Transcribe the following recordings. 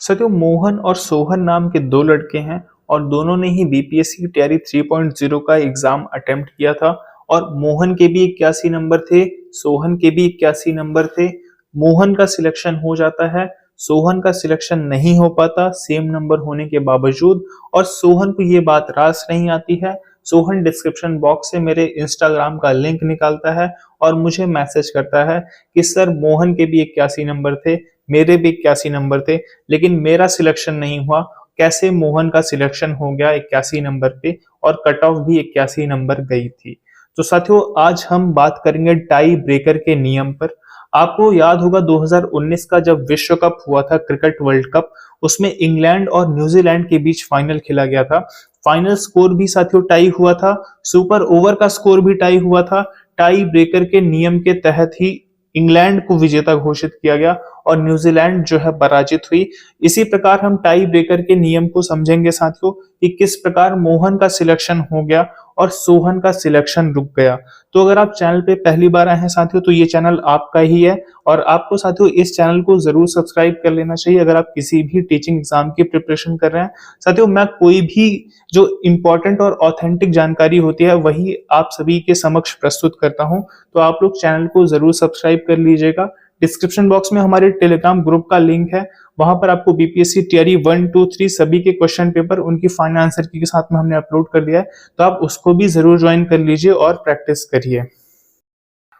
साथियों मोहन और सोहन नाम के दो लड़के हैं और दोनों ने ही बीपीएससी की तैयारी 3.0 का एग्जाम अटेम्प्ट किया था। और मोहन के भी 81 नंबर थे, सोहन के भी 81 नंबर थे। मोहन का सिलेक्शन हो जाता है, सोहन का सिलेक्शन नहीं हो पाता सेम नंबर होने के बावजूद। और सोहन को ये बात रास नहीं आती है। सोहन डिस्क्रिप्शन बॉक्स से मेरे इंस्टाग्राम का लिंक निकालता है और मुझे मैसेज करता है कि सर मोहन के भी 81 नंबर थे, मेरे भी 81 नंबर थे, लेकिन मेरा सिलेक्शन नहीं हुआ। कैसे मोहन का सिलेक्शन हो गया 81 नंबर पे और कट ऑफ भी 81 नंबर गई थी। तो साथियों आज हम बात करेंगे टाई ब्रेकर के नियम पर। आपको याद होगा 2019 का जब विश्व कप हुआ था, क्रिकेट वर्ल्ड कप, उसमें इंग्लैंड और न्यूजीलैंड के बीच फाइनल खेला गया था। फाइनल स्कोर भी साथियों टाई हुआ था, सुपर ओवर का स्कोर भी टाई हुआ था। टाई ब्रेकर के नियम के तहत ही इंग्लैंड को विजेता घोषित किया गया और न्यूजीलैंड जो है पराजित हुई। इसी प्रकार हम टाई ब्रेकर के नियम को समझेंगे साथियों कि किस प्रकार मोहन का सिलेक्शन हो गया और सोहन का सिलेक्शन रुक गया। तो अगर आप चैनल पे पहली बार आए हैं साथियों तो ये चैनल आपका ही है और आपको साथियों इस चैनल को जरूर सब्सक्राइब कर लेना चाहिए अगर आप किसी भी टीचिंग एग्जाम की प्रिपरेशन कर रहे हैं। साथियों मैं कोई भी जो इंपॉर्टेंट और ऑथेंटिक जानकारी होती है वही आप सभी के समक्ष प्रस्तुत करता हूं, तो आप लोग चैनल को जरूर सब्सक्राइब कर लीजिएगा। डिस्क्रिप्शन बॉक्स में हमारे टेलीग्राम ग्रुप का लिंक है, वहां पर आपको बीपीएससी तैयारी 1, 2, 3 सभी के क्वेश्चन पेपर उनकी फाइनल आंसर की के साथ में हमने अपलोड कर दिया है, तो आप उसको भी जरूर ज्वाइन कर लीजिए और प्रैक्टिस करिए।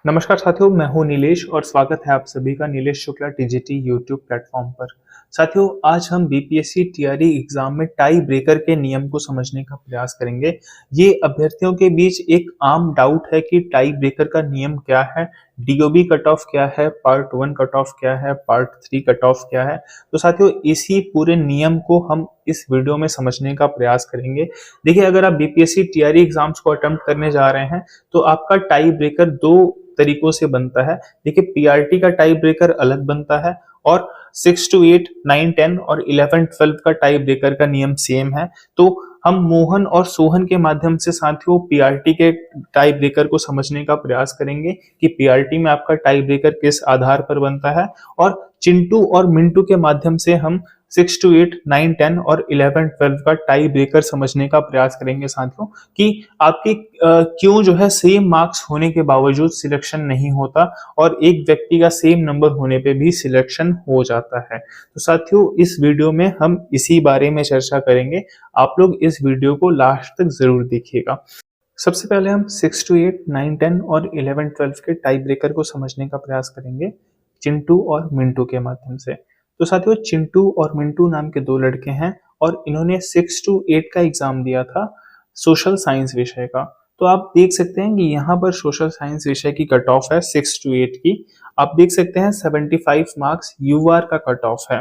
नमस्कार साथियों, मैं हूं नीलेश और स्वागत है आप सभी का Nilesh Shukla TGT YouTube platform पर। साथियों आज हम बीपीएससी टीआरई एग्जाम में टाई ब्रेकर के नियम को समझने का प्रयास करेंगे। ये अभ्यर्थियों के बीच एक आम डाउट है कि टाई ब्रेकर का नियम क्या है, डीओबी कट ऑफ क्या है, पार्ट 1 कट ऑफ क्या है, पार्ट 3 कट ऑफ क्या है। तो साथियों इसी पूरे नियम को हम इस वीडियो में समझने का प्रयास करेंगे। देखिए अगर आप बीपीएससी टीआरई एग्जाम्स को अटेम्प्ट करने जा रहे हैं तो आपका टाई ब्रेकर दो तरीकों से बनता है। देखिए पीआरटी का टाई ब्रेकर अलग बनता है और 6 to 8, 9, 10 और 11, 12 का टाई ब्रेकर का नियम सेम है। तो हम मोहन और सोहन के माध्यम से साथियों पीआरटी के टाई ब्रेकर को समझने का प्रयास करेंगे कि पीआरटी में आपका टाई ब्रेकर किस आधार पर बनता है, और चिंटू और मिंटू के माध्यम से हम 6 to 8, 9, 10 और 11, 12 का टाई ब्रेकर समझने का प्रयास करेंगे साथियों कि आपके क्यों जो है सेम मार्क्स होने के बावजूद सिलेक्शन नहीं होता और एक व्यक्ति का सेम नंबर होने पे भी सिलेक्शन हो जाता है। तो साथियों इस वीडियो में हम इसी बारे में चर्चा करेंगे, आप लोग इस वीडियो को लास्ट तक जरूर देखिएगा। सबसे पहले हम 6 to 8, 9, 10 और 11, 12 के टाई ब्रेकर को समझने का प्रयास करेंगे चिंटू और मिंटू के माध्यम से। तो साथियों चिंटू और मिंटू नाम के दो लड़के हैं और इन्होंने 6 to 8 का एग्जाम दिया था सोशल साइंस विषय का। तो आप देख सकते हैं कि यहाँ पर सोशल साइंस विषय की कट ऑफ है 6 to 8 की। आप देख सकते हैं 75 मार्क्स यूआर का कट ऑफ है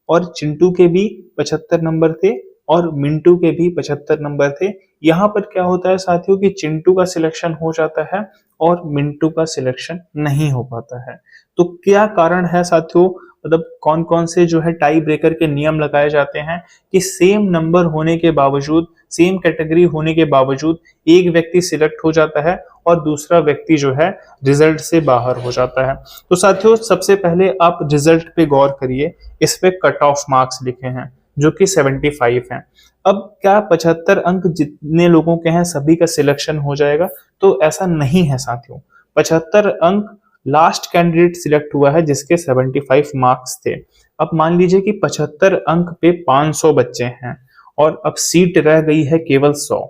और चिंटू के भी 75 नंबर थे और मिंटू के भी 75 नंबर थे। यहाँ पर क्या होता है साथियों कि चिंटू का सिलेक्शन हो जाता है और मिंटू का सिलेक्शन नहीं हो पाता है। तो क्या कारण है साथियों, मतलब कौन कौन से जो है टाई ब्रेकर के नियम लगाए जाते हैं कि सेम नंबर होने के बावजूद, सेम कैटेगरी होने के बावजूद एक व्यक्ति सिलेक्ट हो जाता है और दूसरा व्यक्ति जो है रिजल्ट से बाहर हो जाता है। तो साथियों सबसे पहले आप रिजल्ट पे गौर करिए, इस पे कट ऑफ मार्क्स लिखे हैं जो कि 75 हैं। अब क्या 75 अंक जितने लोगों के हैं सभी का सिलेक्शन हो जाएगा? तो ऐसा नहीं है साथियों। 75 अंक लास्ट कैंडिडेट सिलेक्ट हुआ है जिसके 75 मार्क्स थे। अब मान लीजिए कि 75 अंक पे 500 बच्चे हैं और अब सीट रह गई है केवल 100।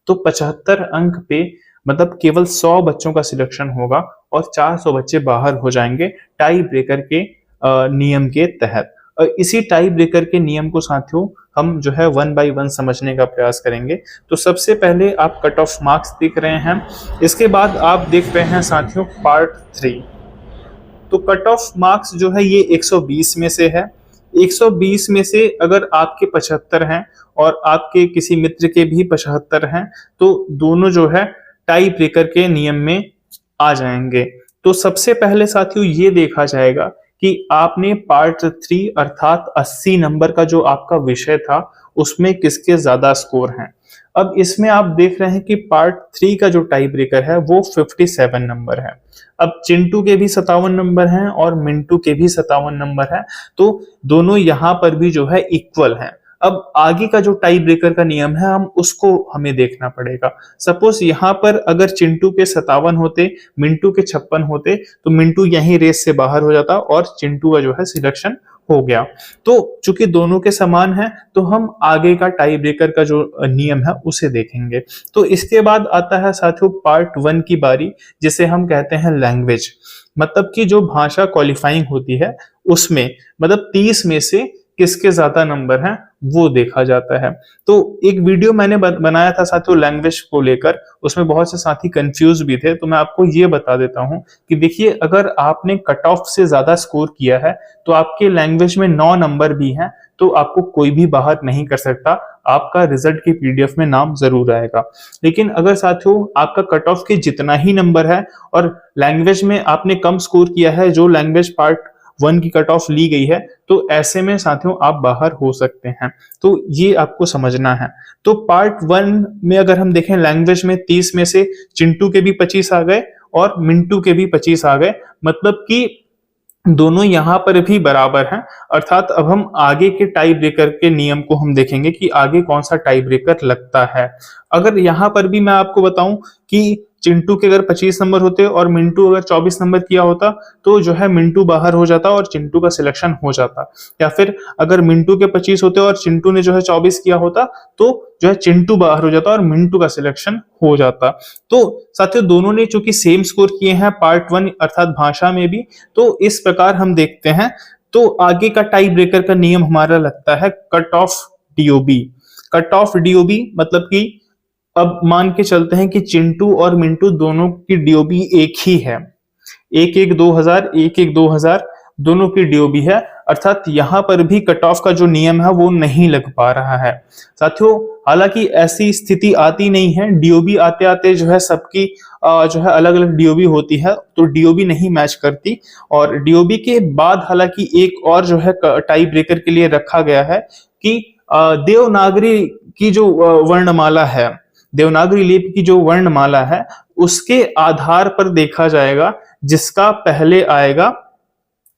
तो 75 अंक पे मतलब केवल 100 बच्चों का सिलेक्शन होगा और 400 बच्चे बाहर हो जाएंगे टाई ब्रेकर के नियम के तहत। इसी टाई ब्रेकर के नियम को साथियों हम जो है 1 by 1 समझने का प्रयास करेंगे। तो सबसे पहले आप कट ऑफ मार्क्स देख रहे हैं, इसके बाद आप देख रहे हैं साथियों पार्ट 3। तो कट ऑफ मार्क्स जो है ये 120 में से है। 120 में से अगर आपके 75 हैं और आपके किसी मित्र के भी 75 हैं तो दोनों जो है टाई ब्रेकर के नियम में आ जाएंगे। तो सबसे पहले साथियों ये देखा जाएगा कि आपने पार्ट 3 अर्थात 80 नंबर का जो आपका विषय था उसमें किसके ज्यादा स्कोर हैं। अब इसमें आप देख रहे हैं कि पार्ट 3 का जो टाई ब्रेकर है वो 57 नंबर है। अब चिंटू के भी 57 नंबर हैं और मिंटू के भी 57 नंबर हैं, तो दोनों यहां पर भी जो है इक्वल हैं। अब आगे का जो टाई ब्रेकर का नियम है हम उसको हमें देखना पड़ेगा। सपोज यहां पर अगर चिंटू के 57 होते, मिंटू के 56 होते, तो मिंटू यहीं रेस से बाहर हो जाता और चिंटू का जो है सिलेक्शन हो गया। तो चूंकि दोनों के समान है तो हम आगे का टाई ब्रेकर का जो नियम है उसे देखेंगे। तो इसके बाद आता है साथियों पार्ट 1 की बारी, जिसे हम कहते हैं लैंग्वेज। मतलब कि जो भाषा क्वालिफाइंग होती है उसमें मतलब 30 में से किसके ज्यादा नंबर हैं वो देखा जाता है। तो एक वीडियो मैंने बनाया था साथियों लैंग्वेज को लेकर, उसमें बहुत से साथी कंफ्यूज भी थे, तो मैं आपको ये बता देता हूं कि देखिए अगर आपने कट ऑफ से ज्यादा स्कोर किया है तो आपके लैंग्वेज में 9 नंबर भी हैं, तो आपको कोई भी बाहर नहीं कर सकता, आपका रिजल्ट की पीडीएफ में नाम जरूर आएगा। लेकिन अगर साथियों आपका कट ऑफ के जितना ही नंबर है और लैंग्वेज में आपने कम स्कोर किया है, जो लैंग्वेज पार्ट 1 की कट ऑफ ली गई है, तो ऐसे में साथियों आप बाहर हो सकते हैं। तो ये आपको समझना है। तो पार्ट 1 में अगर हम देखें लैंग्वेज में 30 में से चिंटू के भी 25 आ गए और मिंटू के भी 25 आ गए, मतलब कि दोनों यहां पर भी बराबर हैं। अर्थात अब हम आगे के टाई ब्रेकर के नियम को हम देखेंगे कि आगे कौन सा टाई ब्रेकर लगता है। अगर यहां पर भी मैं आपको बताऊं कि चिंटू के अगर 25 नंबर होते और मिंटू अगर 24 नंबर किया होता तो जो है मिंटू बाहर हो जाता और चिंटू का सिलेक्शन हो जाता। या फिर अगर मिंटू के 25 होते और चिंटू ने जो है 24 किया होता तो जो है चिंटू बाहर हो जाता और मिंटू का सिलेक्शन हो जाता। तो साथियों दोनों ने चूंकि सेम स्कोर किए हैं पार्ट 1 अर्थात भाषा में भी, तो इस प्रकार हम देखते हैं। तो आगे का टाई ब्रेकर का नियम हमारा लगता है cut off DOB. Cut off DOB मतलब कि अब मान के चलते हैं कि चिंटू और मिंटू दोनों की डीओबी एक ही है, 11-2000 11-2000 दोनों की डीओबी है, अर्थात यहां पर भी कट ऑफ का जो नियम है वो नहीं लग पा रहा है। साथियों हालांकि ऐसी स्थिति आती नहीं है, डीओबी आते आते जो है सबकी जो है अलग अलग डीओबी होती है, तो डीओबी नहीं मैच करती। और डीओबी के बाद हालांकि एक और जो है टाई ब्रेकर के लिए रखा गया है कि देवनागरी की जो वर्णमाला है, देवनागरी लिपि की जो वर्णमाला है उसके आधार पर देखा जाएगा जिसका पहले आएगा।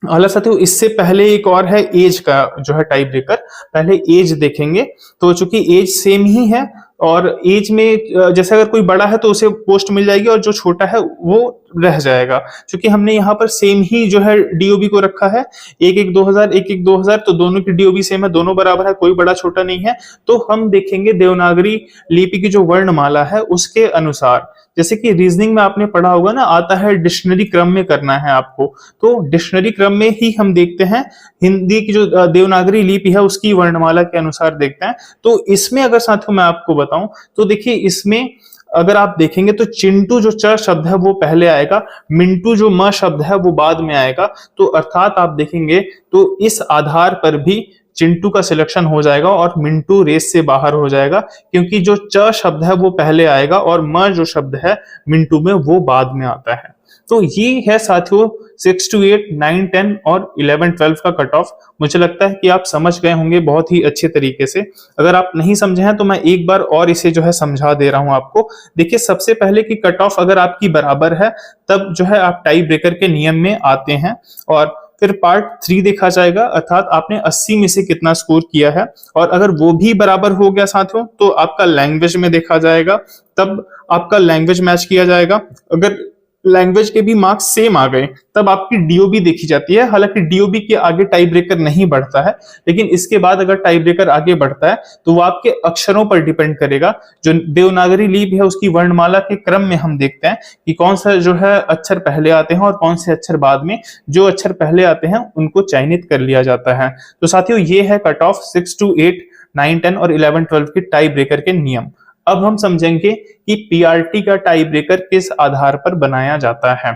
हालांकि साथियों इससे पहले एक और है एज का जो है टाई ब्रेकर, पहले एज देखेंगे। तो चूंकि एज सेम ही है और एज में जैसे अगर कोई बड़ा है तो उसे पोस्ट मिल जाएगी और जो छोटा है वो रह जाएगा। क्योंकि हमने यहाँ पर सेम ही जो है डीओबी को रखा है 11-2000 11-2000, तो दोनों की डीओबी सेम है, दोनों बराबर है, कोई बड़ा छोटा नहीं है। तो हम देखेंगे देवनागरी लिपि की जो वर्णमाला है उसके अनुसार, जैसे कि रीजनिंग में आपने पढ़ा होगा ना, आता है डिक्शनरी क्रम में करना है आपको, तो डिक्शनरी क्रम में ही हम देखते हैं हिंदी की जो देवनागरी लिपि है उसकी वर्णमाला के अनुसार देखते हैं। तो इसमें अगर साथियों मैं आपको बताऊं तो देखिए इसमें अगर आप देखेंगे तो चिंटू जो च शब्द है वो पहले आएगा, मिंटू जो म शब्द है वो बाद में आएगा। तो अर्थात आप देखेंगे तो इस आधार पर भी चिंटू का सिलेक्शन हो जाएगा और मिंटू रेस से बाहर हो जाएगा, क्योंकि जो च शब्द है वो पहले आएगा और म जो शब्द है मिंटू में वो बाद में आता है। तो ये है साथियों 6 to 8, 9, 10 और 11, 12 का कट ऑफ। मुझे लगता है कि आप समझ गए होंगे बहुत ही अच्छे तरीके से। अगर आप नहीं समझे हैं तो मैं एक बार और इसे जो है समझा दे रहा हूं आपको। देखिए सबसे पहले कि कट ऑफ अगर आपकी बराबर है तब जो है आप टाई ब्रेकर के नियम में आते हैं और फिर पार्ट 3 देखा जाएगा, अर्थात आपने 80 में से कितना स्कोर किया है। और अगर वो भी बराबर हो गया साथियों तो आपका लैंग्वेज में देखा जाएगा, तब आपका लैंग्वेज मैच किया जाएगा। अगर लैंग्वेज के भी मार्क्स सेम आ गए तब आपकी डीओबी देखी जाती है। हालांकि डीओबी के आगे टाई ब्रेकर नहीं बढ़ता है, लेकिन इसके बाद अगर टाई ब्रेकर आगे बढ़ता है तो वो आपके अक्षरों पर डिपेंड करेगा। जो देवनागरी लिपि है उसकी वर्णमाला के क्रम में हम देखते हैं कि कौन सा जो है अक्षर पहले आते हैं और कौन से अक्षर बाद में। जो अक्षर पहले आते हैं उनको चयनित कर लिया जाता है। तो साथियों ये है कट ऑफ 6 to 8, 9, 10 और 11, 12 के टाई ब्रेकर के नियम। अब हम समझेंगे कि पीआरटी का टाई ब्रेकर किस आधार पर बनाया जाता है।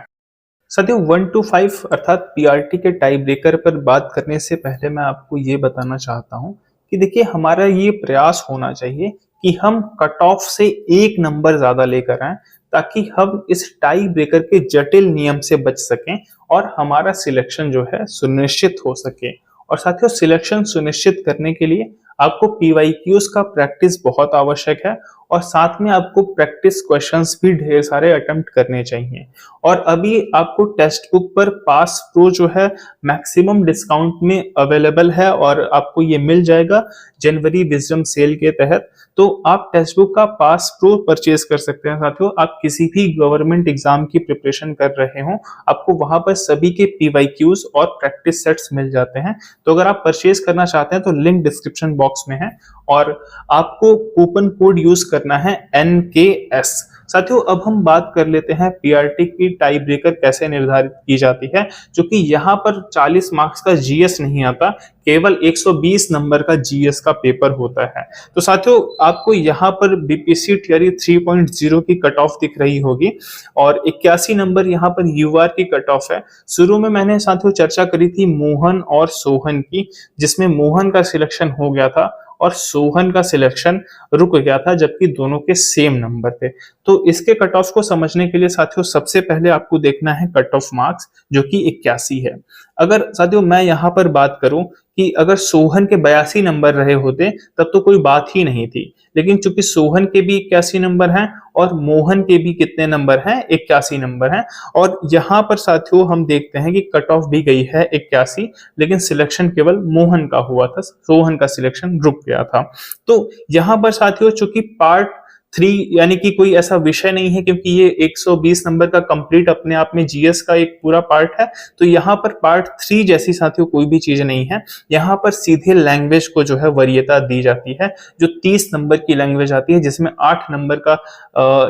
साथियों 1 to 5 अर्थात पीआरटी के टाई ब्रेकर पर बात करने से पहले मैं आपको ये बताना चाहता हूं कि देखिए हमारा ये प्रयास होना चाहिए कि हम कट ऑफ से एक नंबर ज्यादा लेकर आए, ताकि हम इस टाई ब्रेकर के जटिल नियम से बच सकें और हमारा सिलेक्शन जो है सुनिश्चित हो सके। और साथियों सिलेक्शन सुनिश्चित करने के लिए आपको पीवाईक्यूज का प्रैक्टिस बहुत आवश्यक है और साथ में आपको प्रैक्टिस क्वेश्चंस भी ढेर सारे अटेम्प्ट करने चाहिए। और अभी आपको टेक्स्ट बुक पर पास प्रो जो है मैक्सिमम डिस्काउंट में अवेलेबल है और आपको ये मिल जाएगा जनवरी विजडम सेल के तहत। तो आप टेक्स्ट बुक का पास प्रो परचेज कर सकते हैं साथियों। आप किसी भी गवर्नमेंट एग्जाम की प्रिपरेशन कर रहे हो, आपको वहां पर सभी के पीवाईक्यूज और प्रैक्टिस सेट्स मिल जाते हैं। तो अगर आप परचेज करना चाहते हैं तो लिंक डिस्क्रिप्शन बॉक्स में है और आपको कूपन कोड यूज करना है NKS। साथियों अब हम बात कर लेते हैं पीआरटी की टाई ब्रेकर कैसे निर्धारित की जाती है, जो कि यहाँ पर 40 मार्क्स का जीएस नहीं आता, केवल 120 नंबर का जीएस का पेपर होता है। तो साथियों आपको यहाँ पर बीपीएससी थियरी 3.0 की कट ऑफ दिख रही होगी और 81 नंबर यहाँ पर यूआर की कट ऑफ है। शुरू में मैंने साथियों चर्चा करी थी मोहन और सोहन की, जिसमें मोहन का सिलेक्शन हो गया था और सोहन का सिलेक्शन रुक गया था, जबकि दोनों के सेम नंबर थे। तो इसके कट ऑफ को समझने के लिए साथियों सबसे पहले आपको देखना है कट ऑफ मार्क्स, जो कि 81 है। अगर साथियों मैं यहाँ पर बात करूं कि अगर सोहन के 82 नंबर रहे होते तब तो कोई बात ही नहीं थी, लेकिन चूंकि सोहन के भी 81 नंबर हैं और मोहन के भी कितने नंबर हैं, 81 नंबर हैं, और यहाँ पर साथियों हम देखते हैं कि कट ऑफ भी गई है 81, लेकिन सिलेक्शन केवल मोहन का हुआ था, सोहन का सिलेक्शन रुक गया था। तो यहाँ पर साथियों चूंकि पार्ट 3 यानी कि कोई ऐसा विषय नहीं है, क्योंकि ये 120 नंबर का कंप्लीट अपने आप में जीएस का एक पूरा पार्ट है, तो यहाँ पर पार्ट 3 जैसी साथियों कोई भी चीज नहीं है। यहाँ पर सीधे लैंग्वेज को जो है वरीयता दी जाती है, जो 30 नंबर की लैंग्वेज आती है, जिसमें 8 नंबर का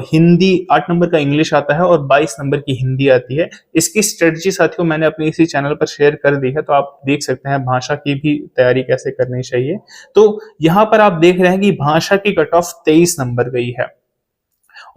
हिंदी, 8 नंबर का इंग्लिश आता है और 22 नंबर की हिंदी आती है। इसकी स्ट्रेटजी साथियों मैंने अपने इसी चैनल पर शेयर कर दी है, तो आप देख सकते हैं भाषा की भी तैयारी कैसे करनी चाहिए। तो यहाँ पर आप देख रहे हैं कि भाषा की कट ऑफ 23 नंबर गई है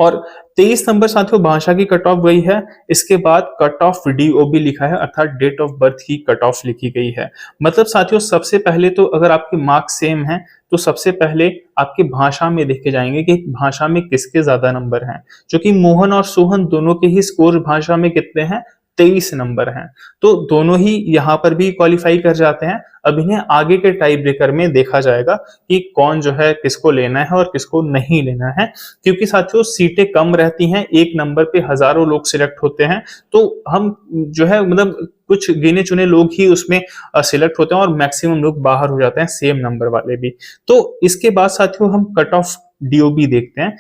और 23 नंबर साथियों भाषा की कट ऑफ गई है। इसके बाद कट ऑफ डीओबी लिखा है, अर्थात डेट ऑफ बर्थ की कट ऑफ लिखी गई है। मतलब साथियों सबसे पहले तो अगर आपके मार्क्स सेम हैं तो सबसे पहले आपके भाषा में देखे जाएंगे कि भाषा में किसके ज्यादा नंबर हैं, क्योंकि मोहन और सोहन दोनों के ही स्कोर भाषा में कितने हैं, 23 नंबर हैं। तो दोनों ही यहाँ पर भी क्वालिफाई कर जाते हैं। अब इन्हें आगे के टाई ब्रेकर में देखा जाएगा कि कौन जो है किसको लेना है और किसको नहीं लेना है, क्योंकि साथियों सीटें कम रहती हैं, एक नंबर पे हजारों लोग सिलेक्ट होते हैं, तो हम जो है मतलब कुछ गिने चुने लोग ही उसमें सिलेक्ट होते हैं और मैक्सिमम लोग बाहर हो जाते हैं, सेम नंबर वाले भी। तो इसके बाद साथियों हम कट ऑफ डीओबी देखते हैं,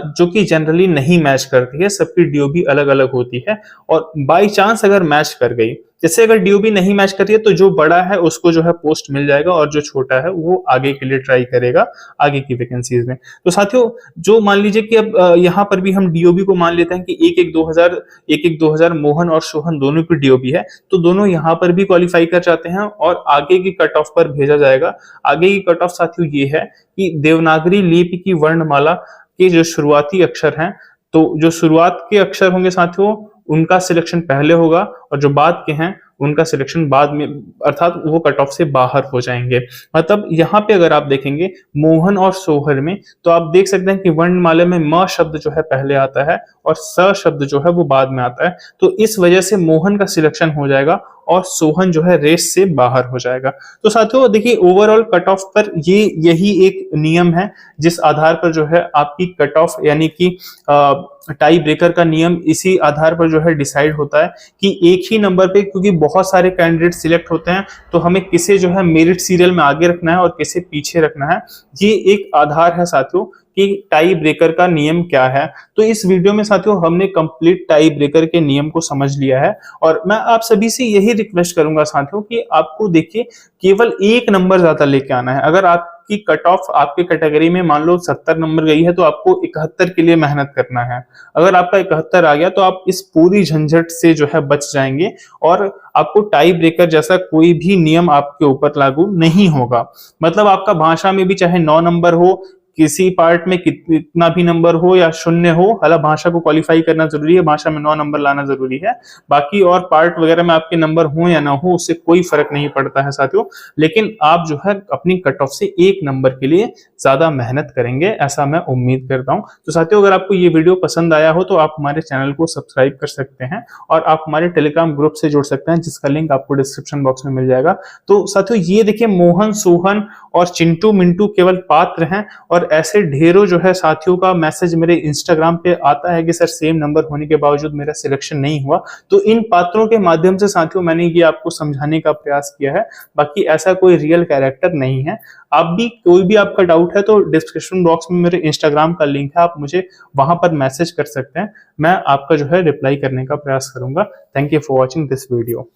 जो कि जनरली नहीं मैच करती है, सबकी डीओबी अलग अलग होती है और बाय चांस अगर मैच कर गई, जैसे अगर डीओबी नहीं मैच कर रही है तो जो बड़ा है उसको जो है पोस्ट मिल जाएगा और जो छोटा है वो आगे के लिए ट्राई करेगा आगे की वैकेंसीज में। तो साथियों जो मान लीजिए कि अब यहाँ पर भी हम डीओबी को मान लेते हैं कि 1-1 2000 मोहन और सोहन दोनों की डीओबी है, तो दोनों यहाँ पर भी क्वालिफाई कर जाते हैं और आगे की कट ऑफ पर भेजा जाएगा। आगे की कट ऑफ साथियों ये है कि देवनागरी लिपि की वर्णमाला के जो शुरुआती अक्षर हैं, तो जो शुरुआत के अक्षर होंगे साथियों उनका सिलेक्शन पहले होगा और जो बाद के हैं उनका सिलेक्शन बाद में, अर्थात वो कट ऑफ से बाहर हो जाएंगे। मतलब यहाँ पे अगर आप देखेंगे मोहन और सोहर में, तो आप देख सकते हैं कि वर्णमाला में म शब्द जो है पहले आता है और स शब्द जो है वो बाद में आता है, तो इस वजह से मोहन का सिलेक्शन हो जाएगा और सोहन जो है रेस से बाहर हो जाएगा। तो साथियों देखिए ओवरऑल कट ऑफ पर यही एक नियम है जिस आधार पर जो है आपकी कट ऑफ यानी कि टाई ब्रेकर का नियम इसी आधार पर जो है डिसाइड होता है कि एक ही नंबर पे, क्योंकि बहुत सारे कैंडिडेट सिलेक्ट होते हैं, तो हमें किसे जो है मेरिट सीरियल में आगे रखना है और किसे पीछे रखना है, ये एक आधार है साथियों कि टाई ब्रेकर का नियम क्या है। तो इस वीडियो में साथियों हमने कंप्लीट टाई ब्रेकर के नियम को समझ लिया है और मैं आप सभी से यही रिक्वेस्ट करूंगा साथियों कि आपको देखिए केवल एक नंबर ज्यादा लेके आना है। अगर आपकी कट ऑफ आपके कैटेगरी में मान लो 70 नंबर गई है तो आपको 71 के लिए मेहनत करना है। अगर आपका 71 आ गया तो आप इस पूरी झंझट से जो है बच जाएंगे और आपको टाई ब्रेकर जैसा कोई भी नियम आपके ऊपर लागू नहीं होगा। मतलब आपका भाषा में भी चाहे 9 नंबर हो, किसी पार्ट में कितना भी नंबर हो या शून्य हो, हालांकि भाषा को क्वालिफाई करना जरूरी है, भाषा में 9 नंबर लाना जरूरी है, बाकी और पार्ट वगैरह में आपके नंबर हो या ना हो उससे कोई फर्क नहीं पड़ता है साथियों। लेकिन आप जो है अपनी कट ऑफ से एक नंबर के लिए ज्यादा मेहनत करेंगे, ऐसा मैं उम्मीद करता हूं। तो साथियों अगर आपको ये वीडियो पसंद आया हो तो आप हमारे चैनल को सब्सक्राइब कर सकते हैं और आप हमारे टेलीग्राम ग्रुप से जुड़ सकते हैं, जिसका लिंक आपको डिस्क्रिप्शन बॉक्स में मिल जाएगा। तो साथियों ये देखिए मोहन, सोहन और चिंटू मिंटू केवल पात्र हैं। और ऐसे ढेरों जो है साथियों का मैसेज मेरे इंस्टाग्राम पे आता है कि सर सेम नंबर होने के बावजूद मेरा सिलेक्शन नहीं हुआ। तो इन पात्रों के माध्यम से साथियों मैंने ये आपको समझाने का प्रयास किया है, बाकी ऐसा कोई रियल कैरेक्टर नहीं है। आप भी कोई भी आपका डाउट है तो डिस्क्रिप्शन बॉक्स में मेरे इंस्टाग्राम का लिंक है, आप मुझे वहां पर मैसेज कर सकते हैं, मैं आपका जो है रिप्लाई करने का प्रयास करूंगा। Thank you for watching this video.